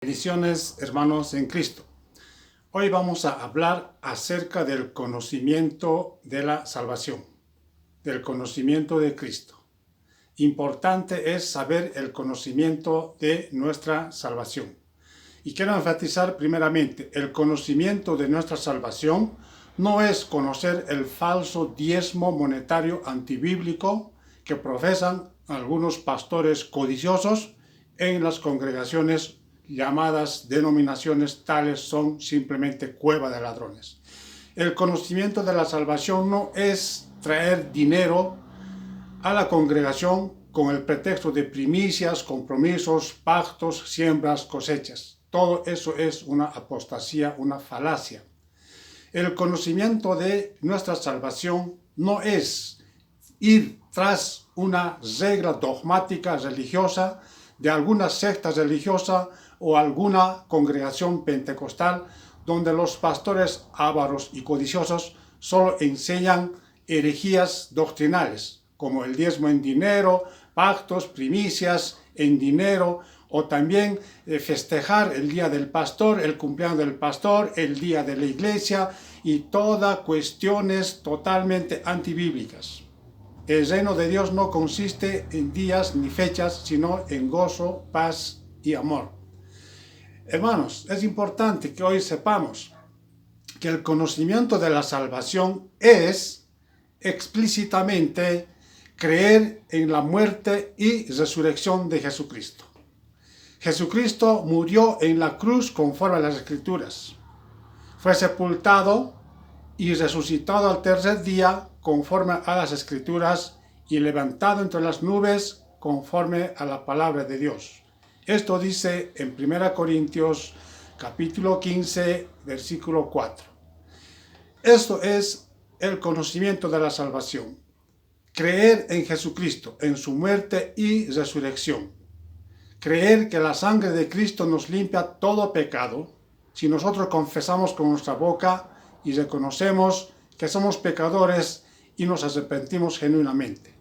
Bendiciones, hermanos en Cristo. Hoy vamos a hablar acerca del conocimiento de la salvación, del conocimiento de Cristo. Importante es saber el conocimiento de nuestra salvación. Y quiero enfatizar primeramente, el conocimiento de nuestra salvación no es conocer el falso diezmo monetario antibíblico que profesan algunos pastores codiciosos en las congregaciones llamadas denominaciones. Tales son simplemente cueva de ladrones. El conocimiento de la salvación no es traer dinero a la congregación con el pretexto de primicias, compromisos, pactos, siembras, cosechas. Todo eso es una apostasía, una falacia. El conocimiento de nuestra salvación no es ir tras una regla dogmática religiosa de alguna secta religiosa o alguna congregación pentecostal donde los pastores ávaros y codiciosos solo enseñan herejías doctrinales como el diezmo en dinero, pactos, primicias en dinero, o también festejar el día del pastor, el cumpleaños del pastor, el día de la iglesia y todas cuestiones totalmente antibíblicas. El reino de Dios no consiste en días ni fechas, sino en gozo, paz y amor. Hermanos, es importante que hoy sepamos que el conocimiento de la salvación es explícitamente creer en la muerte y resurrección de Jesucristo. Jesucristo murió en la cruz conforme a las Escrituras. Fue sepultado y resucitado al tercer día conforme a las Escrituras y levantado entre las nubes conforme a la palabra de Dios. Esto dice en 1 Corintios capítulo 15, versículo 4. Esto es el conocimiento de la salvación. Creer en Jesucristo, en su muerte y resurrección. Creer que la sangre de Cristo nos limpia todo pecado si nosotros confesamos con nuestra boca y reconocemos que somos pecadores y nos arrepentimos genuinamente.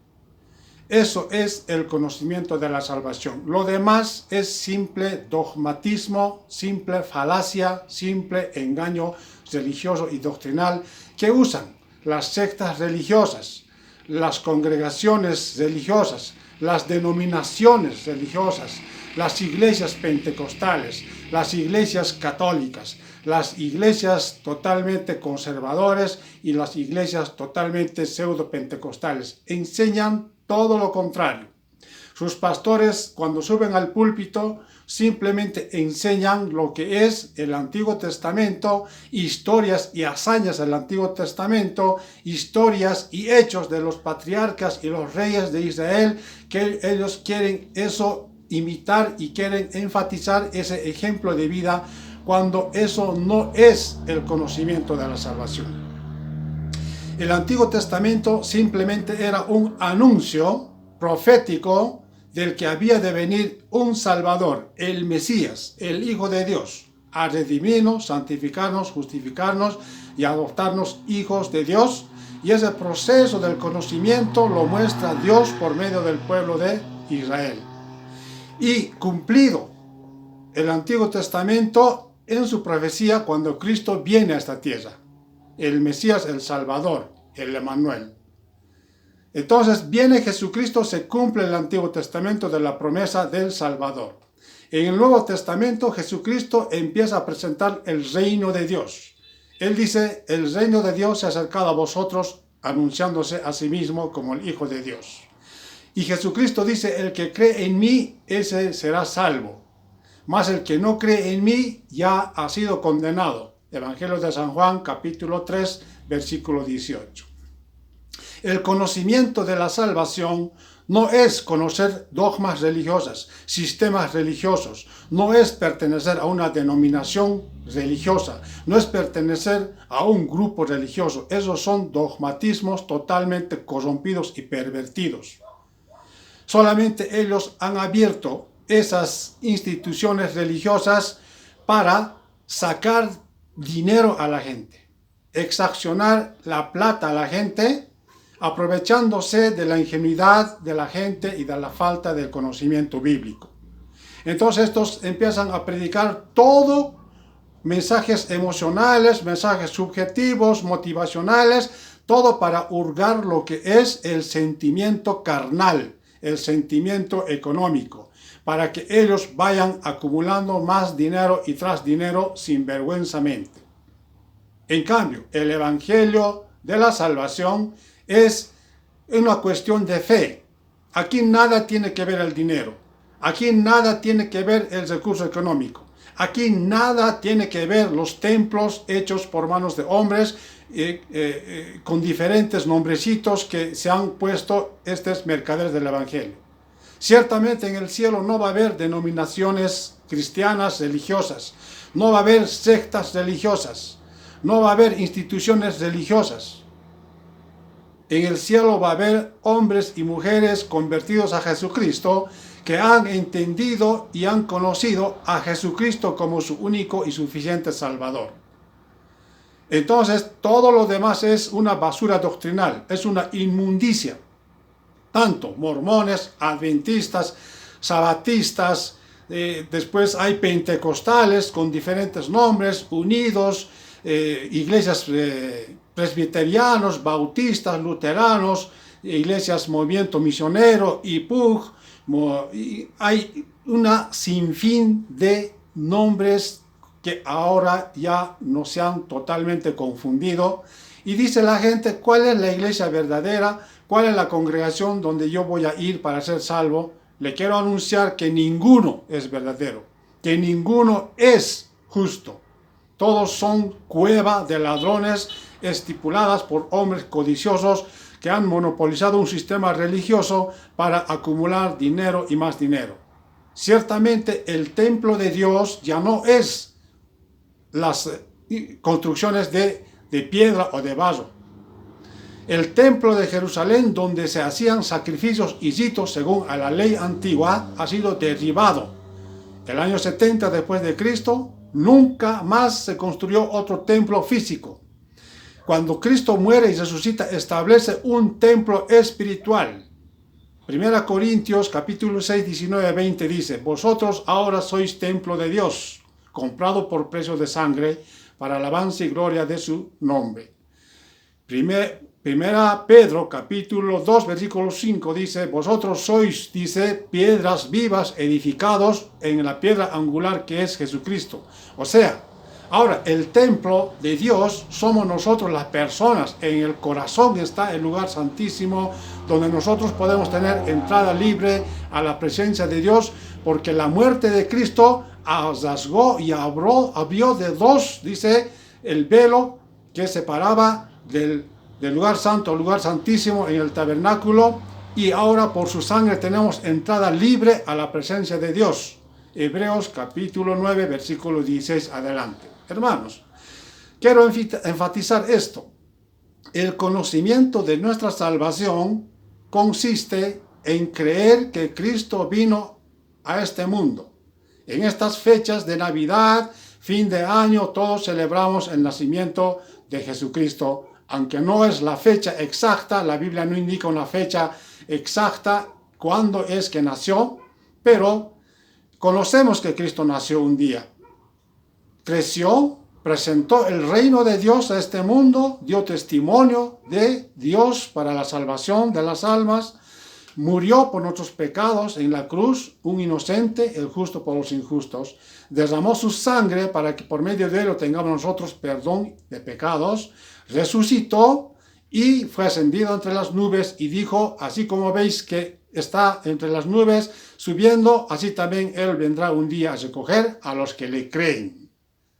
Eso es el conocimiento de la salvación. Lo demás es simple dogmatismo, simple falacia, simple engaño religioso y doctrinal que usan las sectas religiosas, las congregaciones religiosas, las denominaciones religiosas, las iglesias pentecostales, las iglesias católicas, las iglesias totalmente conservadoras y las iglesias totalmente pseudo-pentecostales. Enseñan todo lo contrario. Sus pastores, cuando suben al púlpito, simplemente enseñan lo que es el Antiguo Testamento, historias y hazañas del Antiguo Testamento, historias y hechos de los patriarcas y los reyes de Israel, que ellos quieren eso imitar y quieren enfatizar ese ejemplo de vida, cuando eso no es el conocimiento de la salvación. El Antiguo Testamento simplemente era un anuncio profético del que había de venir un Salvador, el Mesías, el Hijo de Dios, a redimirnos, santificarnos, justificarnos y adoptarnos hijos de Dios. Y ese proceso del conocimiento lo muestra Dios por medio del pueblo de Israel. Y cumplido el Antiguo Testamento en su profecía cuando Cristo viene a esta tierra. El Mesías, el Salvador, el Emmanuel. Entonces viene Jesucristo, se cumple el Antiguo Testamento de la promesa del Salvador. En el Nuevo Testamento Jesucristo empieza a presentar el reino de Dios. Él dice, el reino de Dios se ha acercado a vosotros, anunciándose a sí mismo como el Hijo de Dios. Y Jesucristo dice, el que cree en mí, ese será salvo. Mas el que no cree en mí ya ha sido condenado. Evangelio de San Juan, capítulo 3, versículo 18. El conocimiento de la salvación no es conocer dogmas religiosas, sistemas religiosos, no es pertenecer a una denominación religiosa, no es pertenecer a un grupo religioso. Esos son dogmatismos totalmente corrompidos y pervertidos. Solamente ellos han abierto esas instituciones religiosas para sacar dinero a la gente, exaccionar la plata a la gente, aprovechándose de la ingenuidad de la gente y de la falta del conocimiento bíblico. Entonces estos empiezan a predicar todo, mensajes emocionales, mensajes subjetivos, motivacionales, todo para hurgar lo que es el sentimiento carnal, el sentimiento económico, para que ellos vayan acumulando más dinero y tras dinero sinvergüenzamente. En cambio, el evangelio de la salvación es una cuestión de fe. Aquí nada tiene que ver el dinero. Aquí nada tiene que ver el recurso económico. Aquí nada tiene que ver los templos hechos por manos de hombres con diferentes nombrecitos que se han puesto estos mercaderes del evangelio. Ciertamente en el cielo no va a haber denominaciones cristianas religiosas. No va a haber sectas religiosas. No va a haber instituciones religiosas. En el cielo va a haber hombres y mujeres convertidos a Jesucristo que han entendido y han conocido a Jesucristo como su único y suficiente Salvador. Entonces, todo lo demás es una basura doctrinal, es una inmundicia. Tanto mormones, adventistas, sabatistas, después hay pentecostales con diferentes nombres, unidos, iglesias presbiterianos, bautistas, luteranos, iglesias Movimiento Misionero, IPUG, hay una sinfín de nombres que ahora ya no se han totalmente confundido. Y dice la gente, ¿cuál es la iglesia verdadera? ¿Cuál es la congregación donde yo voy a ir para ser salvo? Le quiero anunciar que ninguno es verdadero, que ninguno es justo. Todos son cueva de ladrones estipuladas por hombres codiciosos que han monopolizado un sistema religioso para acumular dinero y más dinero. Ciertamente el templo de Dios ya no es las construcciones de piedra o de barro. El templo de Jerusalén, donde se hacían sacrificios y ritos según a la ley antigua, ha sido derribado. El año 70 después de Cristo, nunca más se construyó otro templo físico. Cuando Cristo muere y resucita, establece un templo espiritual. 1 Corintios capítulo 6, 19, 20 dice, vosotros ahora sois templo de Dios, comprado por precio de sangre, para alabanza y gloria de su nombre. Primera Pedro capítulo 2, versículo 5 dice, vosotros sois, dice, piedras vivas edificados en la piedra angular que es Jesucristo. O sea, ahora el templo de Dios somos nosotros las personas. En el corazón está el lugar santísimo donde nosotros podemos tener entrada libre a la presencia de Dios, porque la muerte de Cristo rasgó y abrió de dos, dice, el velo que separaba del lugar santo al lugar santísimo en el tabernáculo, y ahora por su sangre tenemos entrada libre a la presencia de Dios. Hebreos capítulo 9, versículo 16 adelante. Hermanos, quiero enfatizar esto. El conocimiento de nuestra salvación consiste en creer que Cristo vino a este mundo. En estas fechas de Navidad, fin de año, todos celebramos el nacimiento de Jesucristo. Aunque no es la fecha exacta, la Biblia no indica una fecha exacta cuándo es que nació, pero conocemos que Cristo nació un día. Creció, presentó el reino de Dios a este mundo, dio testimonio de Dios para la salvación de las almas, murió por nuestros pecados en la cruz, un inocente, el justo por los injustos, derramó su sangre para que por medio de él tengamos nosotros perdón de pecados, resucitó y fue ascendido entre las nubes y dijo, así como veis que está entre las nubes subiendo, así también él vendrá un día a recoger a los que le creen.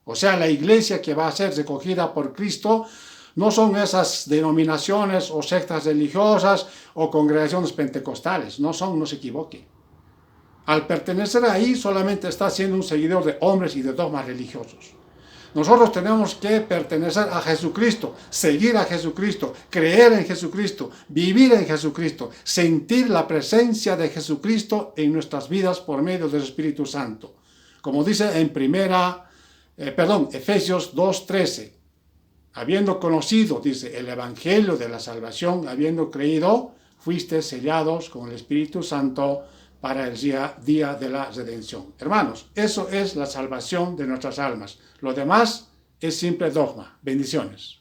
O sea, la iglesia que va a ser recogida por Cristo no son esas denominaciones o sectas religiosas o congregaciones pentecostales, no se equivoque. Al pertenecer ahí solamente está siendo un seguidor de hombres y de dogmas religiosos. Nosotros tenemos que pertenecer a Jesucristo, seguir a Jesucristo, creer en Jesucristo, vivir en Jesucristo, sentir la presencia de Jesucristo en nuestras vidas por medio del Espíritu Santo. Como dice en Efesios 2:13, habiendo conocido, dice, el Evangelio de la salvación, habiendo creído, fuiste sellados con el Espíritu Santo para el día de la redención. Hermanos, eso es la salvación de nuestras almas. Lo demás es simple dogma. Bendiciones.